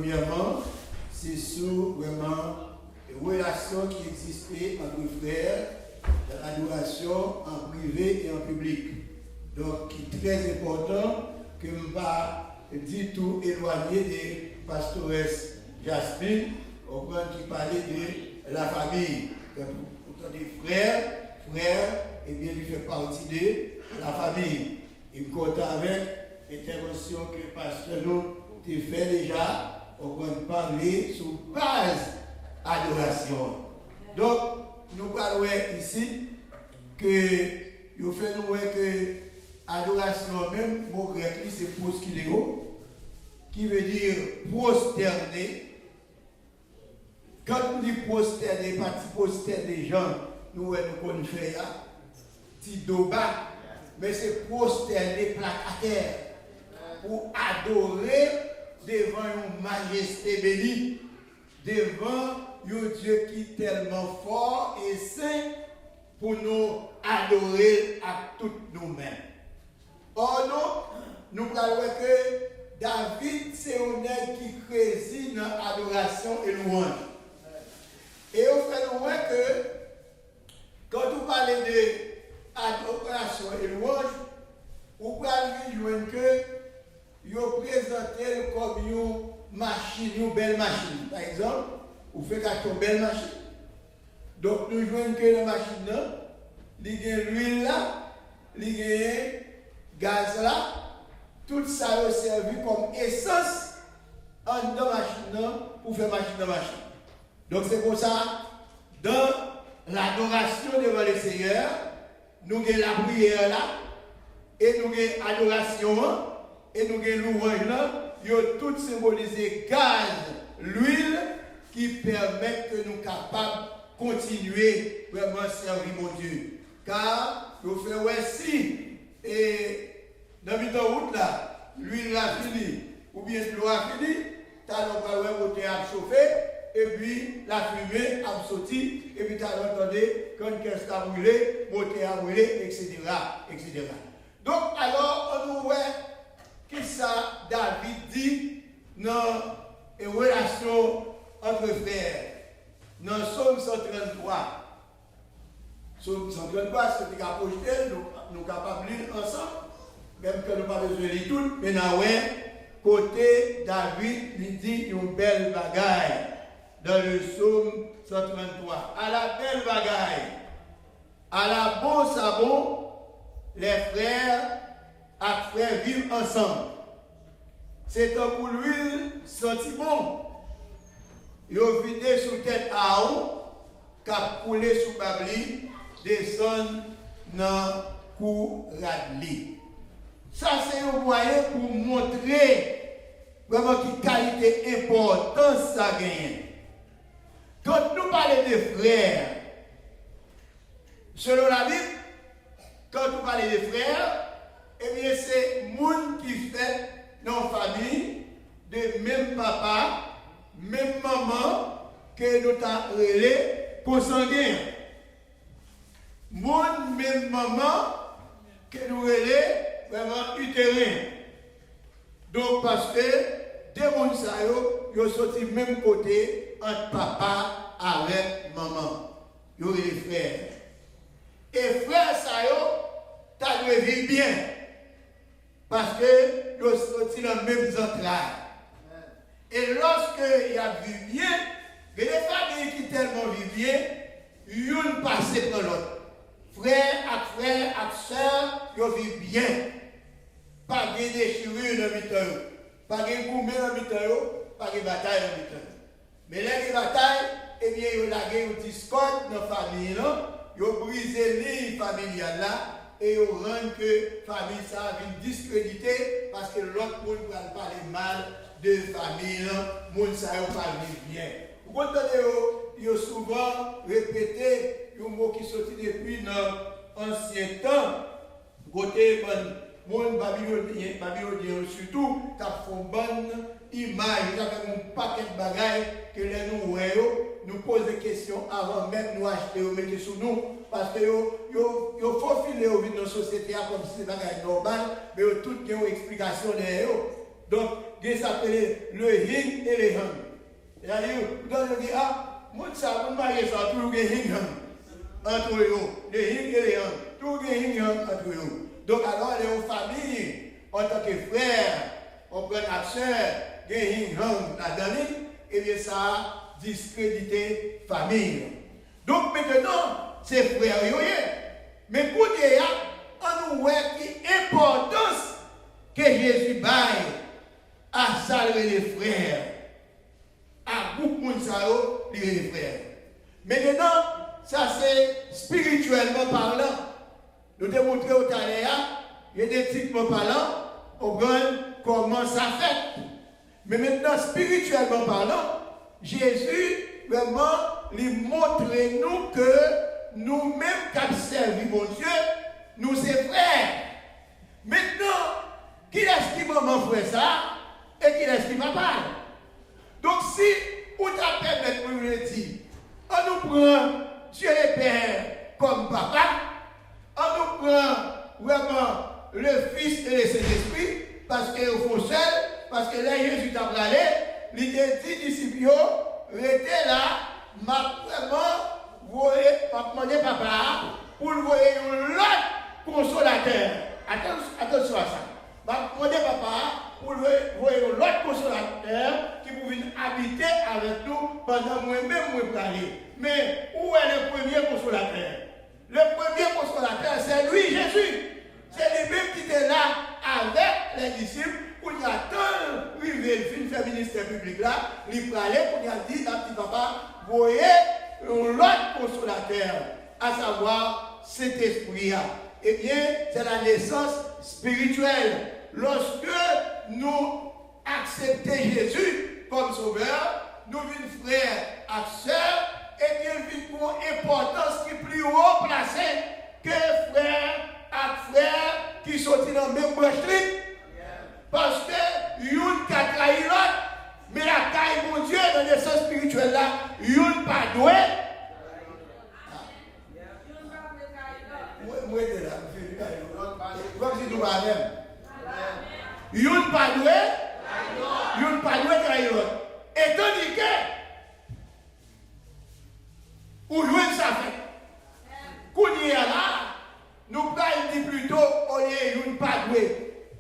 premièrement, c'est sur vraiment les relations qui existaient entre frères dans l'adoration en privé et en public. Donc, qui est très important que je ne pas du tout éloigné des pasteuresses Jasmine, qui parlait de la famille. Pourtant, des frères, et bien, il fait partie de la famille. Il compte avec l'intervention que le pasteur nous a fait déjà, on va parler sur base adoration. Donc, nous parlons ici que nous faisons que adoration même, mot grec, c'est proskyléo, qui veut dire prosterner. Quand on dit prosterner, partie prosterner des gens, nous connaissons faire, petit doba, mais c'est prosterner plaque à terre pour adorer devant une majesté bénie, devant un Dieu qui est tellement fort et saint pour nous adorer à toutes nous-mêmes. Or, nous parlons que David, c'est un homme qui réside dans l'adoration et louange. Et on fait nous voir que quand vous parlez d'adoration et louange, vous pouvez voir que vous présentez comme une machine, une belle machine. Par exemple, vous faites une belle machine. Donc nous jouons que la machine là, il y a l'huile là, il y a gaz là, tout ça est servi comme essence en dans la machine pour faire machine dans machine. Donc c'est pour ça, dans l'adoration devant le Seigneur, nous avons la prière là, et nous avons l'adoration, et nous avons louange là, ils ont tout symbolisé gaz, l'huile, qui permet que nous soyons capables de continuer vraiment à servir mon Dieu. Car nous faisons aussi, et dans le route là, l'huile a fini, ou bien l'eau a fini, tu as le à chauffer, et puis la fumée a sorti, et puis tu as entendu quand qu'est-ce a brûlé, moteur a brûlé, etc., etc. Donc, alors, on nous voit que ça, David dit dans une relation entre frères. Dans Psaume 133. Psaume 133, c'est ce qu'il a projeté, nous sommes capables de lire ensemble, même que nous n'avons pas besoin de lire tout, mais dans le côté David, il dit une belle bagaille dans le Psaume 133. À la belle bagaille, à la bon sabon, les frères et frères vivent ensemble. C'est un pour l'huile senti bon. Ils ont vidé sous tête à haut, cap coulé sous babli, descend dans cou radli. Ça, c'est un moyen pour montrer vraiment quelle qualité importante ça gagne. Quand nous parlons de frères, selon la Bible, quand nous parlons de frères, eh bien, c'est le monde qui fait dans la famille, de même papa, même maman, que nous avons relé consanguin. Mon même maman, que nous relé vraiment utérin. Donc, parce que des gens ils sont sortis du même côté entre papa avec maman. Ils ont les frères. Et frères, ça doit vivre bien. Parce que ils sont sortis dans les mêmes entrailles. Et lorsqu'il y a vu bien, les familles qui tellement vivent bien, une passent pour l'autre. Frère, et soeur, ils vivent bien. Pas de déchirure dans le temps, pas de gourmet dans le temps, pas de bataille dans le temps. Mais là, les batailles, eh bien, ils ont lâché une discorde dans la famille, ils ont brisé les familiales là, et ils ont rendu que la famille ça a discrédité parce que l'autre monde ne va parler mal de famille, les gens ne pas vivre bien. Vous comprenez, ils ont souvent répété un mot qui sortit depuis l'ancien temps, côté monde babylonien surtout, qui a fait une bonne image, qui a fait un paquet de bagailles que les nous voyons, nous posent des questions avant même nous acheter ou mettre sur nous, parce que il faut filer dans la société comme si c'est des bagailles normales, mais tout a une explication derrière. Donc, qui s'appelle le yin et le yang. C'est-à-dire, vous allez dire, ah, moi, ça, vous mariez ça, tout le yin yang entre eux, le yin et le yang, tout le yin yang entre eux. Donc, alors, les familles, en tant que frères, on prend la sœur, des yin yang là-dedans, et bien ça, discréditer famille. Donc, maintenant, c'est frères, mais pour dire, on nous voit l'importance que Jésus baille à saluer les frères. À beaucoup de ça, les frères. Maintenant, ça c'est spirituellement parlant. Nous devons montrer au Taléa, génétiquement parlant, on gagne comment ça fait. Mais maintenant, spirituellement parlant, Jésus vraiment lui montre nous que nous-mêmes qui servons mon Dieu, nous sommes frères. Maintenant, qui est-ce qui maman fait ça et qui est-ce qui papa? Donc si vous t'appelez pour nous dire, on nous prend Dieu le Père comme papa, on nous prend vraiment le Fils et le Saint-Esprit parce qu'ils font seul, parce que là Jésus t'a parlé, il a dit disciples, restez là, m'a vraiment demandé papa pour vous voyer l'autre consolateur. Attention à ça. M'a demandé papa pour vous voyer l'autre consolateur qui pouvait habiter avec nous pendant moi-même moi parler. Mais où est le premier consolateur? Le premier consolateur, c'est lui, Jésus. C'est lui-même qui était là avec les disciples. Pour y attendre, lui, il fait ministère public là, il parlait, pour y a dit à petit papa, voyez l'autre consolateur, à savoir cet esprit-là. Eh bien, c'est la naissance spirituelle. Lorsque nous acceptons Jésus comme sauveur, nous venons frères et sœurs, et bien, nous avons une importance qui est plus haut placée que frères et frères qui sont dans le même branche. Parce que yon ka trahi l'autre, mais la taille mon Dieu dans le sens spirituel là, yon pas doué. Moi j'étais là, comme si nous pas même. Yon pas doué trahi l'autre. Et tandis que ou jouer ça fait. Qu'on y est là, nous parlons dit plutôt au lieu yon pas doué.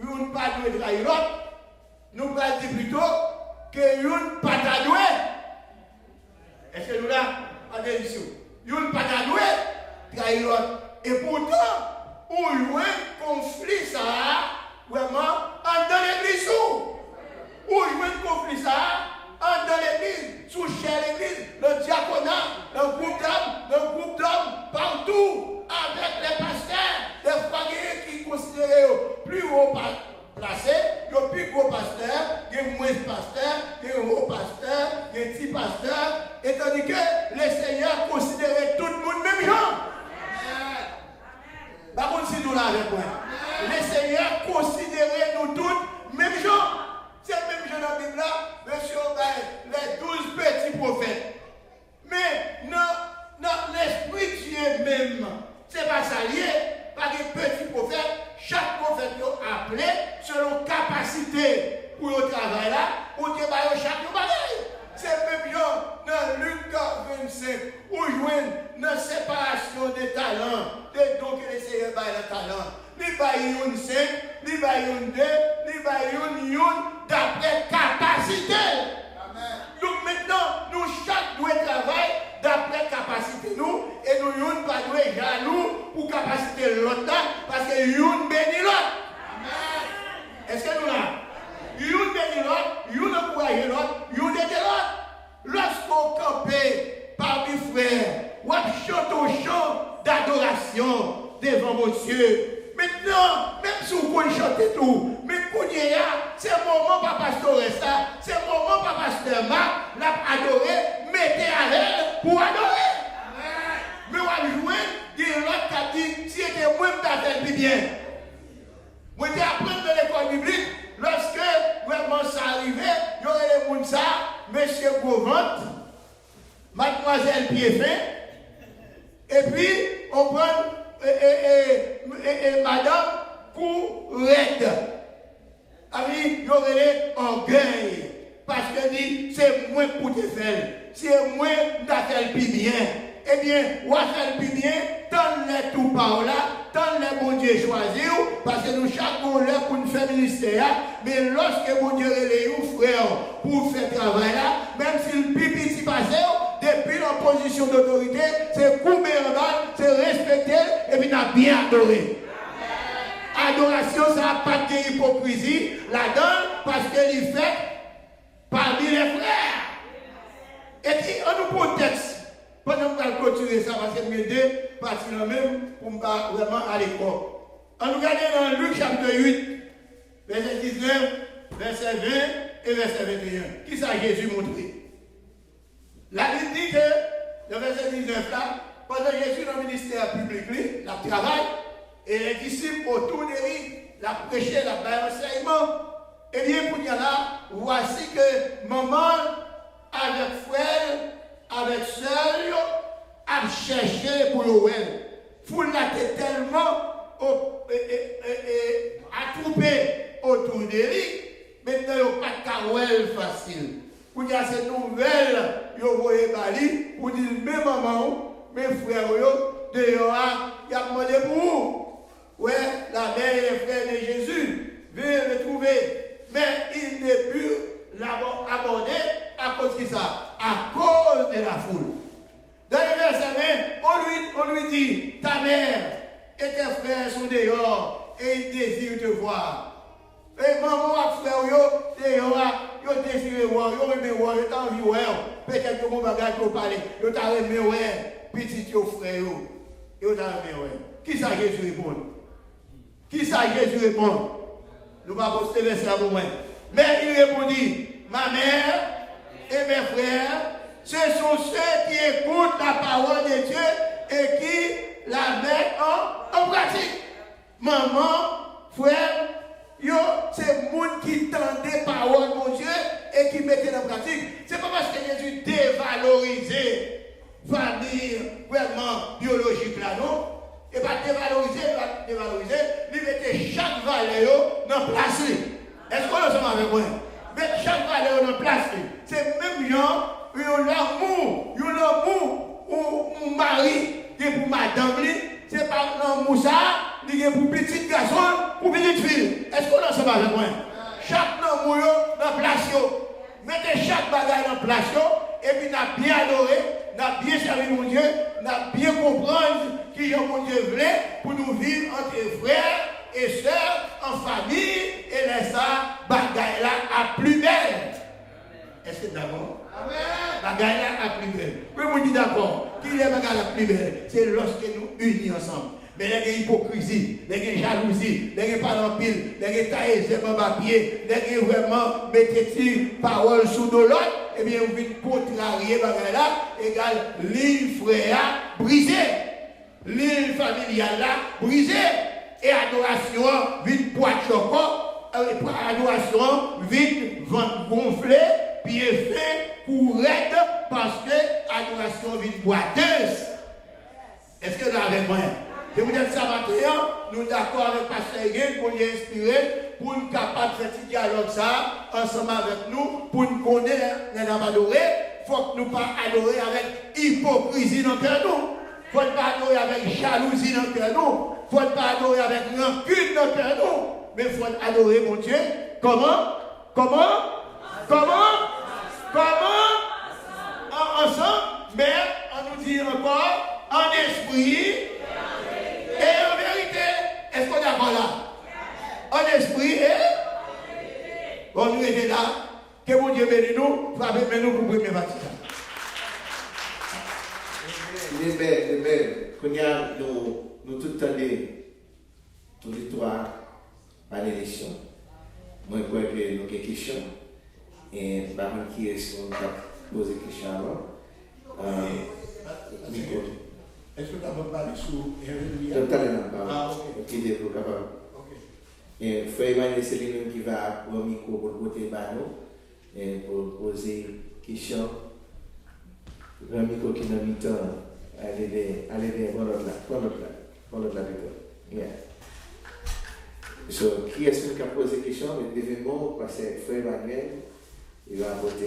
Nous ne pas doué trahir l'autre, nous allons dire plutôt que nous ne pas doué. Est-ce que nous là, attention, nous ne pas doué trahir l'autre. Et pourtant, on a un conflit ça, vraiment, dans l'église. On a un conflit ça, dans l'église, sous chez l'église, le diaconat, le groupe d'hommes, partout, avec les pasteurs, les familles qui considèrent plus haut placé, le plus gros pasteur, le moins pasteur, le haut pasteur, le petit pasteur, et tandis que le Seigneur considérait tout le monde même genre. Par contre, si nous l'avons, le Seigneur considérait nous tous même genre. C'est le même genre dans la Bible là, monsieur, les 12 petits prophètes. Mais dans l'esprit de Dieu même, c'est pas ça lié. Par des petits prophètes, chaque prophète est appelé selon capacité pour le travail là, pour débarrasser chaque bagage. C'est même genre dans Luc 25, où joignent la séparation des talents, des dons que les Seigneur baillent le talent. Les baillent une 5, les baillent une 2, les baillent une d'après capacité. Amen. Donc maintenant, nous chaque doit travailler d'après capacité nous, et nous ne pas doué jaloux pour capacité l'autre parce que nous bénit l'autre. Est-ce que nous là? Nous bénit l'autre, nous encourage l'autre, nous aide l'autre. Lorsqu'on campe parmi frères, on chante au chant d'adoration devant mon Dieu. Maintenant, même si vous pouvez chanter tout, mais c'est le moment pour pasteur ça, c'est le moment pour pasteur Marc, l'a adoré, mettez à l'aile pour adorer. Mais on va jouer, il y a l'autre qui a dit, si c'était moi qui fait bien. Moi, j'ai appris dans l'école biblique, lorsque vraiment ça arrivait, il y aurait les gens, monsieur Gauvante, mademoiselle Piedfin, et puis on prend et madame Courette. il y aurait orgueil. Parce que dit, c'est moi pour te faire. C'est moi qui fait le plus bien. Eh bien, on va faire le plus bien, tant les tout par là, tant les bon Dieu choisir, parce que nous, chaque jour, là, pour nous faire ministère, mais lorsque bon Dieu relève frère pour faire travail là, même si le plus petit passé, depuis la position d'autorité, c'est couper en bas, c'est respecter, et puis n'a bien adoré. Adoration, ça n'a pas de hypocrisie là-dedans, parce qu'elle est faite parmi les frères. Et puis, on nous prend texte. Pendant que nous clôturer ça, parce que nous aider partir même pour vraiment à l'école. On nous regarde dans Luc chapitre 8, verset 19, verset 20 et verset 21. Qui ça Jésus montré? La Bible dit que, le verset 19 là, pendant Jésus dans le ministère public, il travaille, et les disciples autour de lui, la prêché, la fait enseignement. Et bien, pour dire là, voici que maman, avec frère, avec seul, a cherché pour le well. Foule là tellement attroupé autour de lui, maintenant il n'y a pas de well facile. Pour dire cette nouvelle, il voyez Bali, pour dire mes mamans, mes frères, dehors, il a demandé pour vous. Ouais, la mère et les frères de Jésus veulent le trouver. Mais il n'est plus abordé à cause de ça, à cause de la foule. Dans le verset 20, on lui dit, ta mère et tes frères sont dehors et ils désirent te voir. Et maman et frère, ils désirent voir, ils aiment voir, ils ont envie de voir. Peut-être que mon bagage pour parler, ils ont aimé voir, petit frère, ils ont aimé voir. Qui ça Jésus répond? Qui ça Jésus répond? Nous ne pouvons pas poster verset à vous. Mais il répondit, ma mère et mes frères, ce sont ceux qui écoutent la parole de Dieu et qui la mettent en pratique. Maman, frère, c'est le monde qui tendait la parole de mon Dieu et qui mettait en pratique. Ce n'est pas parce que Jésus dévalorisait la famille vraiment biologique là, non? Et pas dévaloriser, il mettait chaque valeur dans place. Est-ce qu'on est ensemble avec moi? Mettre chaque valeur dans place. C'est même gens, ils ont l'amour ou mon mari, qui est pour madame, c'est pas l'amour ça, il est pour petit garçon, pour petite fille. Est-ce qu'on est ensemble avec moi? Chaque amour dans place. Mettez chaque bagage dans place. Et puis, n'a bien adoré, n'a bien servi mon Dieu, n'a bien comprendre qui mon Dieu voulait pour nous vivre entre frères et sœurs, en famille, et laisser ça, bagaille là à plus belle. Est-ce que d'accord? Bagaille là à plus belle. Oui, on dit d'accord. Qui est bagaille la plus belle? C'est lorsque nous unis ensemble. Mais il y a une hypocrisie, il y a une jalousie, il y a pas d'empile, il y a taillé en papier, il y a vraiment mettez parole sous de l'autre, et bien vous venez contrarier bagay là, égale l'île frère brisée, l'île familiale là brisée, et adoration vite poids de chocolat, adoration vite ventre gonflé, pied fin, pour raide, parce que adoration vite boiteuse. Est-ce que vous avez avec moi? Je vous dis ça matin, nous sommes d'accord avec Pasteur Hegel pour nous inspirer, pour nous capables de faire ce dialogue ça, ensemble avec nous, pour nous connaître les adorer. Il faut que nous ne pas adorer avec hypocrisie dans le cœur nous. Il ne faut pas adorer avec jalousie dans le cœur nous. Il ne faut pas adorer avec rancune dans le cœur nous. Mais il faut adorer mon Dieu. Comment? Ensemble. Mais on nous dit encore, en esprit. Et en vérité, est-ce qu'on est d'accord là? En esprit et on nous était là. Que mon Dieu bénisse nous, frappez nous pour le premier baptême. Amen. Quand nous tout le temps toute l'histoire par l'élection. Moi, je crois que nous avons des questions. Et par contre, qui est-ce qu'on a posé des questions avant? Est-ce que tu as parlé sur Jérémie? Ah, ok. Qui est capable. Et Frère Emmanuel, c'est lui-même qui va au micro pour côté et pour poser des questions. Le micro qui n'a mis temps, allez, prends l'autre là. Yeah. So, qui est-ce qui a posé la question? Levez-moi, parce que Frère Emmanuel, il va voter.